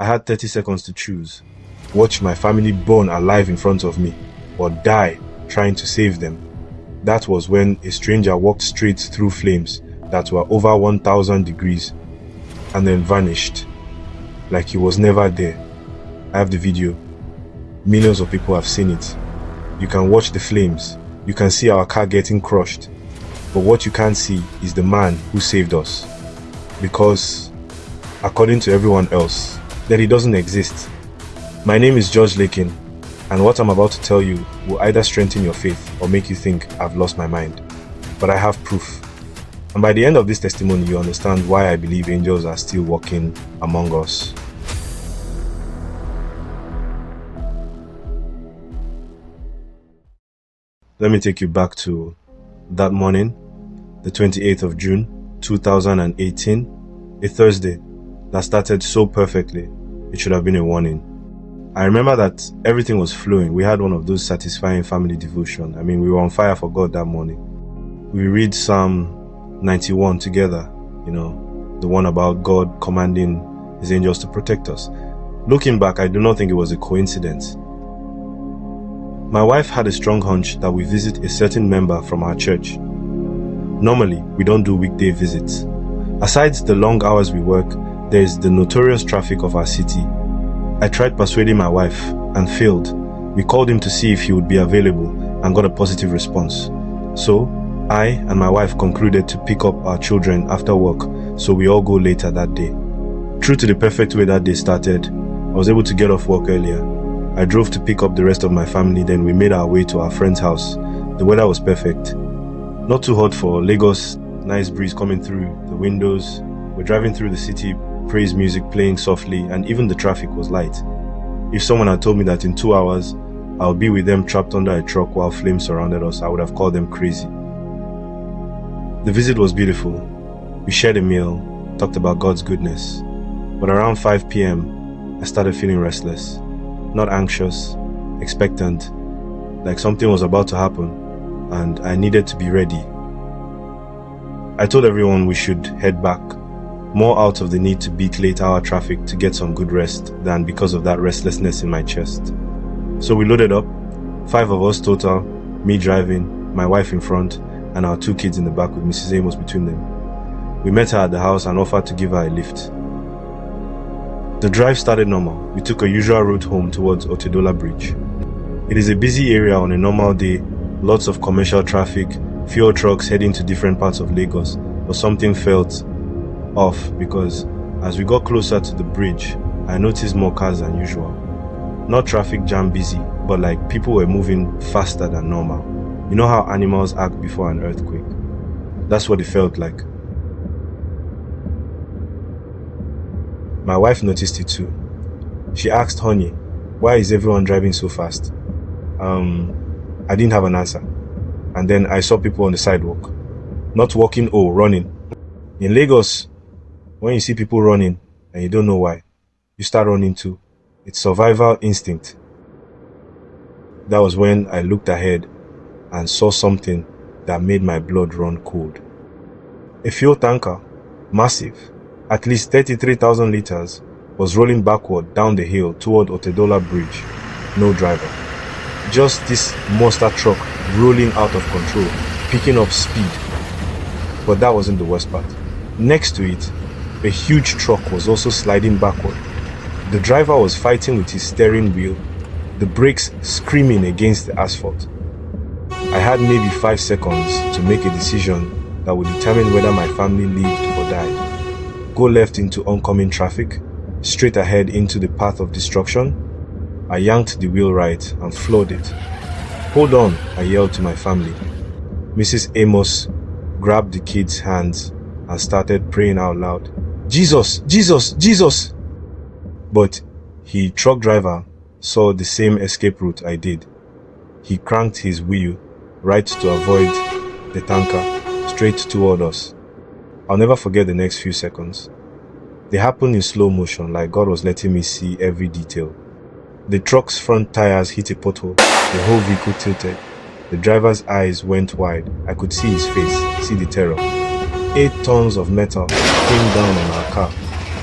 I had 30 seconds to choose. Watch my family burn alive in front of me, or die trying to save them. That was when a stranger walked straight through flames that were over 1,000 degrees and then vanished like he was never there. I have the video. Millions of people have seen it. You can watch the flames. You can see our car getting crushed. But what you can't see is the man who saved us. Because, according to everyone else, that he doesn't exist. My name is George Lakin, and what I'm about to tell you will either strengthen your faith or make you think I've lost my mind. But I have proof. And by the end of this testimony, you understand why I believe angels are still walking among us. Let me take you back to that morning, the 28th of June, 2018, a Thursday that started so perfectly, it should have been a warning. I remember that everything was flowing. We had one of those satisfying family devotion. We were on fire for God that morning. We read Psalm 91 together, the one about God commanding his angels to protect us. Looking back, I do not think it was a coincidence. My wife had a strong hunch that we visit a certain member from our church. Normally, we don't do weekday visits. Aside the long hours we work, there is the notorious traffic of our city. I tried persuading my wife and failed. We called him to see if he would be available and got a positive response. So, I and my wife concluded to pick up our children after work, so we all go later that day. True to the perfect way that day started, I was able to get off work earlier. I drove to pick up the rest of my family, then we made our way to our friend's house. The weather was perfect. Not too hot for Lagos, nice breeze coming through the windows. We're driving through the city, praise music playing softly, and even the traffic was light. If someone had told me that in 2 hours, I would be with them trapped under a truck while flames surrounded us, I would have called them crazy. The visit was beautiful. We shared a meal, talked about God's goodness. But around 5 p.m., I started feeling restless. Not anxious, expectant, like something was about to happen, and I needed to be ready. I told everyone we should head back, more out of the need to beat late hour traffic to get some good rest than because of that restlessness in my chest. So we loaded up, 5 of us total, me driving, my wife in front, and our 2 kids in the back with Mrs. Amos between them. We met her at the house and offered to give her a lift. The drive started normal. We took a usual route home towards Otedola Bridge. It is a busy area on a normal day, lots of commercial traffic, fuel trucks heading to different parts of Lagos, but something felt off because as we got closer to the bridge, I noticed more cars than usual. Not traffic jam busy, but like people were moving faster than normal. You know how animals act before an earthquake? That's what it felt like. My wife noticed it too. She asked, "Honey, why is everyone driving so fast?" I didn't have an answer. And then I saw people on the sidewalk. Not walking, running. In Lagos, when you see people running and you don't know why, you start running too. It's survival instinct. That was when I looked ahead and saw something that made my blood run cold. A fuel tanker, massive, at least 33,000 liters, was rolling backward down the hill toward Otedola Bridge. No driver. Just this monster truck rolling out of control, picking up speed. But that wasn't the worst part. Next to it, a huge truck was also sliding backward. The driver was fighting with his steering wheel, the brakes screaming against the asphalt. I had maybe 5 seconds to make a decision that would determine whether my family lived or died. Go left into oncoming traffic, straight ahead into the path of destruction. I yanked the wheel right and floored it. "Hold on," I yelled to my family. Mrs. Amos grabbed the kid's hands and started praying out loud, "Jesus, Jesus, Jesus!" But the truck driver saw the same escape route I did. He cranked his wheel right to avoid the tanker straight toward us. I'll never forget the next few seconds. They happened in slow motion, like God was letting me see every detail. The truck's front tires hit a pothole. The whole vehicle tilted. The driver's eyes went wide. I could see his face, see the terror. 8 tons of metal came down on our car,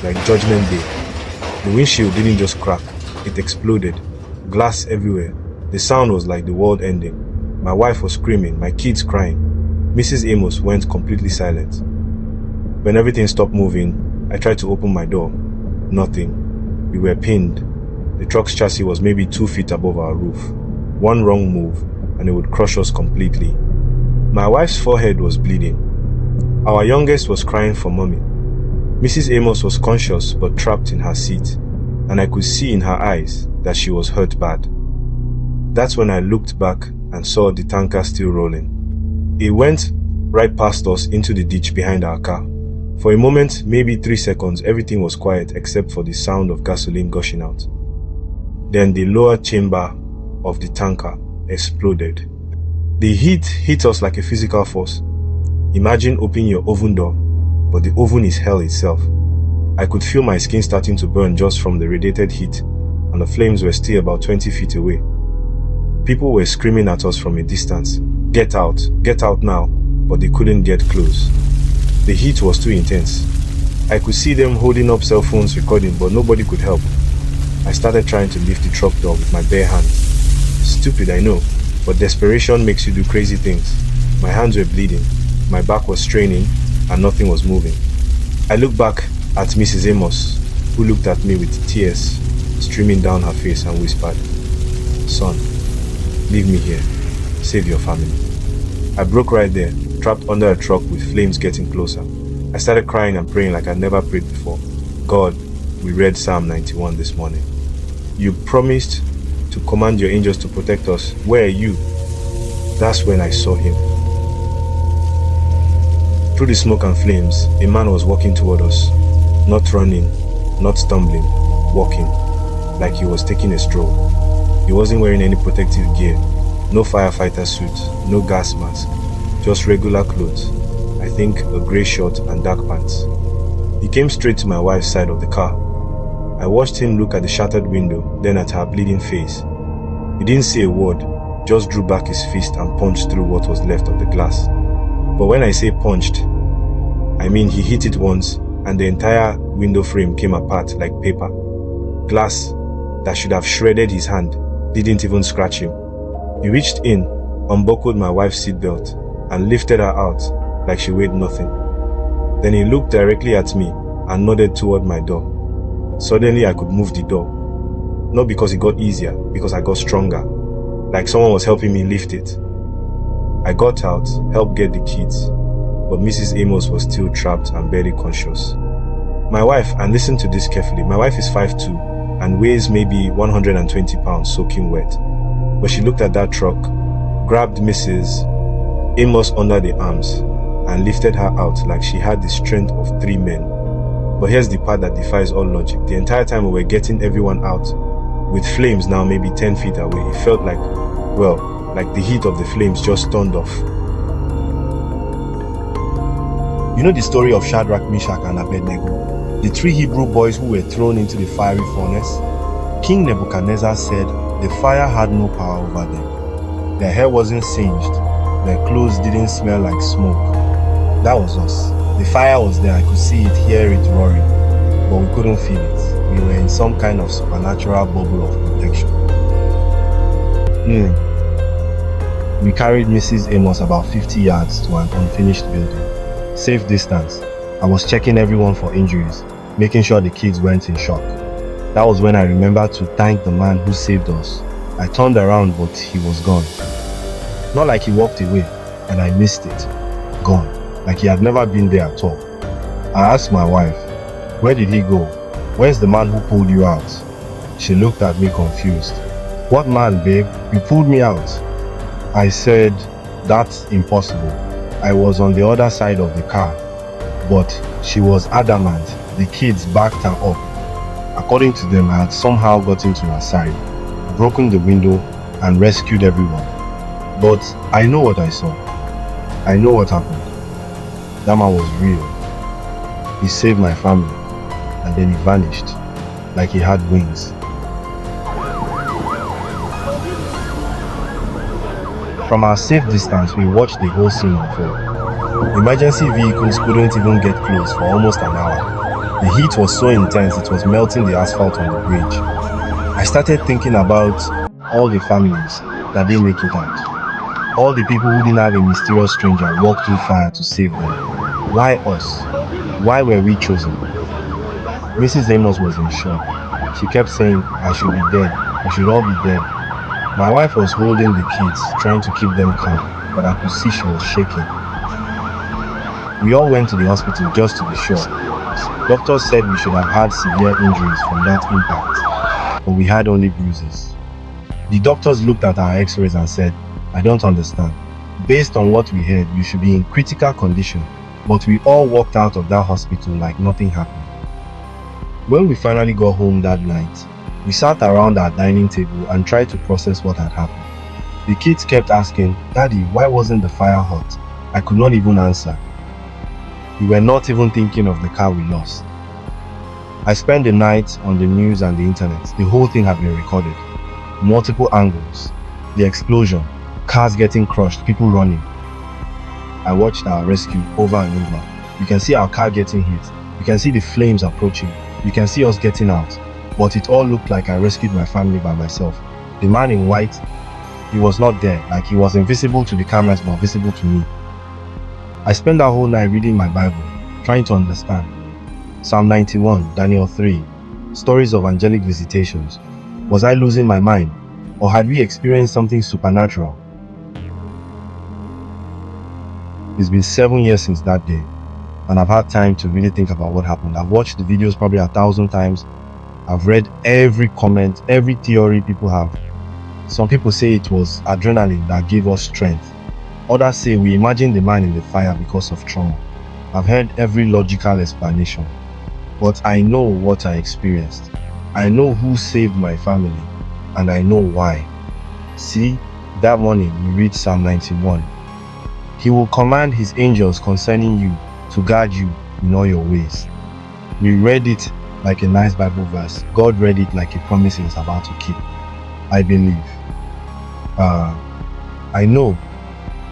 like Judgment Day. The windshield didn't just crack, it exploded. Glass everywhere. The sound was like the world ending. My wife was screaming, my kids crying. Mrs. Amos went completely silent. When everything stopped moving, I tried to open my door. Nothing. We were pinned. The truck's chassis was maybe 2 feet above our roof. One wrong move, and it would crush us completely. My wife's forehead was bleeding. Our youngest was crying for mommy. Mrs. Amos was conscious but trapped in her seat, and I could see in her eyes that she was hurt bad. That's when I looked back and saw the tanker still rolling. It went right past us into the ditch behind our car. For a moment, maybe 3 seconds, everything was quiet except for the sound of gasoline gushing out. Then the lower chamber of the tanker exploded. The heat hit us like a physical force. Imagine opening your oven door, but the oven is hell itself. I could feel my skin starting to burn just from the radiated heat, and the flames were still about 20 feet away. People were screaming at us from a distance, get out now, but they couldn't get close. The heat was too intense. I could see them holding up cell phones recording, but nobody could help. I started trying to lift the truck door with my bare hands. Stupid, I know, but desperation makes you do crazy things. My hands were bleeding, my back was straining, and nothing was moving. I looked back at Mrs. Amos, who looked at me with tears streaming down her face and whispered, "Son, leave me here. Save your family." I broke right there, trapped under a truck with flames getting closer. I started crying and praying like I'd never prayed before. God, we read Psalm 91 this morning. You promised to command your angels to protect us. Where are you? That's when I saw him. Through the smoke and flames, a man was walking toward us. Not running, not stumbling, walking, like he was taking a stroll. He wasn't wearing any protective gear, no firefighter suit, no gas mask, just regular clothes. I think a grey shirt and dark pants. He came straight to my wife's side of the car. I watched him look at the shattered window, then at her bleeding face. He didn't say a word, just drew back his fist and punched through what was left of the glass. But when I say punched, I mean he hit it once and the entire window frame came apart like paper. Glass that should have shredded his hand didn't even scratch him. He reached in, unbuckled my wife's seatbelt, and lifted her out like she weighed nothing. Then he looked directly at me and nodded toward my door. Suddenly I could move the door. Not because it got easier, because I got stronger. Like someone was helping me lift it. I got out, helped get the kids, but Mrs. Amos was still trapped and barely conscious. My wife, and listen to this carefully, my wife is 5'2" and weighs maybe 120 pounds soaking wet. But she looked at that truck, grabbed Mrs. Amos under the arms, and lifted her out like she had the strength of 3 men. But here's the part that defies all logic. The entire time we were getting everyone out, with flames now maybe 10 feet away, it felt like, well, like the heat of the flames just turned off. You know the story of Shadrach, Meshach, and Abednego, the 3 Hebrew boys who were thrown into the fiery furnace? King Nebuchadnezzar said the fire had no power over them. Their hair wasn't singed, their clothes didn't smell like smoke. That was us. The fire was there, I could see it, hear it roaring, but we couldn't feel it. We were in some kind of supernatural bubble of protection. We carried Mrs. Amos about 50 yards to an unfinished building. Safe distance. I was checking everyone for injuries, making sure the kids weren't in shock. That was when I remembered to thank the man who saved us. I turned around, but he was gone. Not like he walked away, and I missed it. Gone. Like he had never been there at all. I asked my wife, "Where did he go? Where's the man who pulled you out?" She looked at me confused. "What man, babe? You pulled me out." I said, "That's impossible. I was on the other side of the car." But she was adamant. The kids backed her up. According to them, I had somehow gotten to her side, broken the window, and rescued everyone. But I know what I saw. I know what happened. That man was real. He saved my family, and then he vanished, like he had wings. From our safe distance, we watched the whole scene unfold. Emergency vehicles couldn't even get close for almost an hour. The heat was so intense it was melting the asphalt on the bridge. I started thinking about all the families that didn't make it out. All the people who didn't have a mysterious stranger walk through fire to save them. Why us? Why were we chosen? Mrs. Amos was in shock. She kept saying, I should be dead. We should all be dead. My wife was holding the kids, trying to keep them calm, but I could see she was shaking. We all went to the hospital just to be sure. Doctors said we should have had severe injuries from that impact, but we had only bruises. The doctors looked at our x-rays and said, I don't understand. Based on what we heard, you should be in critical condition, but we all walked out of that hospital like nothing happened. When we finally got home that night, we sat around our dining table and tried to process what had happened. The kids kept asking, Daddy, why wasn't the fire hot? I could not even answer. We were not even thinking of the car we lost. I spent the night on the news and the internet. The whole thing had been recorded. Multiple angles. The explosion, cars getting crushed, people running. I watched our rescue over and over. You can see our car getting hit. You can see the flames approaching. You can see us getting out. But it all looked like I rescued my family by myself. The man in white, he was not there. Like he was invisible to the cameras but visible to me. I spent that whole night reading my Bible, trying to understand. Psalm 91, Daniel 3, stories of angelic visitations. Was I losing my mind? Or had we experienced something supernatural? It's been 7 years since that day, and I've had time to really think about what happened. I've watched the videos probably 1,000 times. I've read every comment, every theory people have. Some people say it was adrenaline that gave us strength. Others say we imagined the man in the fire because of trauma. I've heard every logical explanation. But I know what I experienced. I know who saved my family, and I know why. See, that morning we read Psalm 91. He will command his angels concerning you to guard you in all your ways. We read it like a nice Bible verse. God read it like a promise he was about to keep. I believe. I know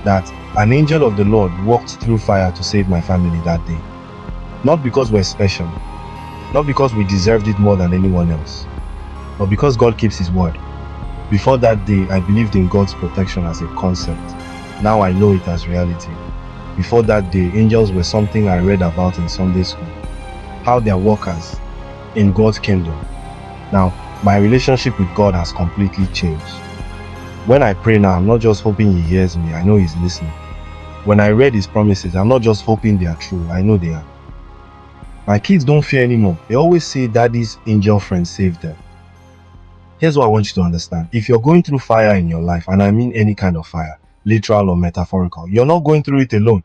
that an angel of the Lord walked through fire to save my family that day. Not because we're special, not because we deserved it more than anyone else, but because God keeps his word. Before that day, I believed in God's protection as a concept. Now I know it as reality. Before that day, angels were something I read about in Sunday school. How they're workers in God's kingdom. Now, my relationship with God has completely changed. When I pray now, I'm not just hoping he hears me, I know he's listening. When I read his promises, I'm not just hoping they are true, I know they are. My kids don't fear anymore. They always say daddy's angel friend saved them. Here's what I want you to understand. If you're going through fire in your life, and I mean any kind of fire, literal or metaphorical, you're not going through it alone.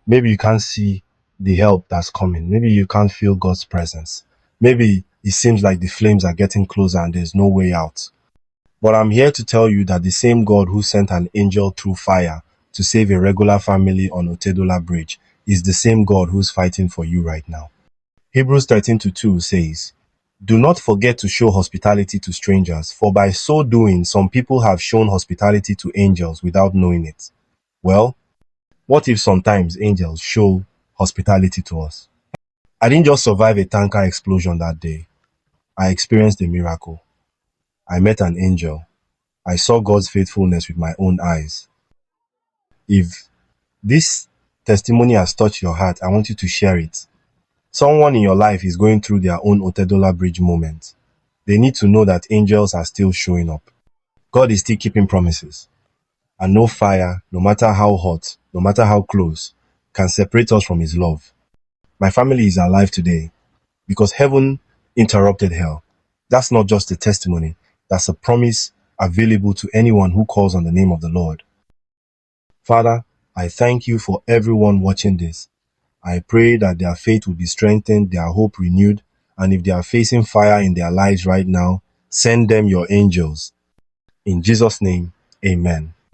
Maybe you can't see the help that's coming. Maybe you can't feel God's presence. Maybe it seems like the flames are getting closer and there's no way out. But I'm here to tell you that the same God who sent an angel through fire to save a regular family on Otedola Bridge is the same God who's fighting for you right now. Hebrews 13:2 says, Do not forget to show hospitality to strangers, for by so doing some people have shown hospitality to angels without knowing it. Well, what if sometimes angels show hospitality to us? I didn't just survive a tanker explosion that day. I experienced a miracle. I met an angel. I saw God's faithfulness with my own eyes. If this testimony has touched your heart, I want you to share it. Someone in your life is going through their own Otedola Bridge moment. They need to know that angels are still showing up. God is still keeping promises. And no fire, no matter how hot, no matter how close, can separate us from his love. My family is alive today because heaven interrupted hell. That's not just a testimony. That's a promise available to anyone who calls on the name of the Lord. Father, I thank you for everyone watching this. I pray that their faith will be strengthened, their hope renewed, and if they are facing fire in their lives right now, send them your angels. In Jesus' name, amen.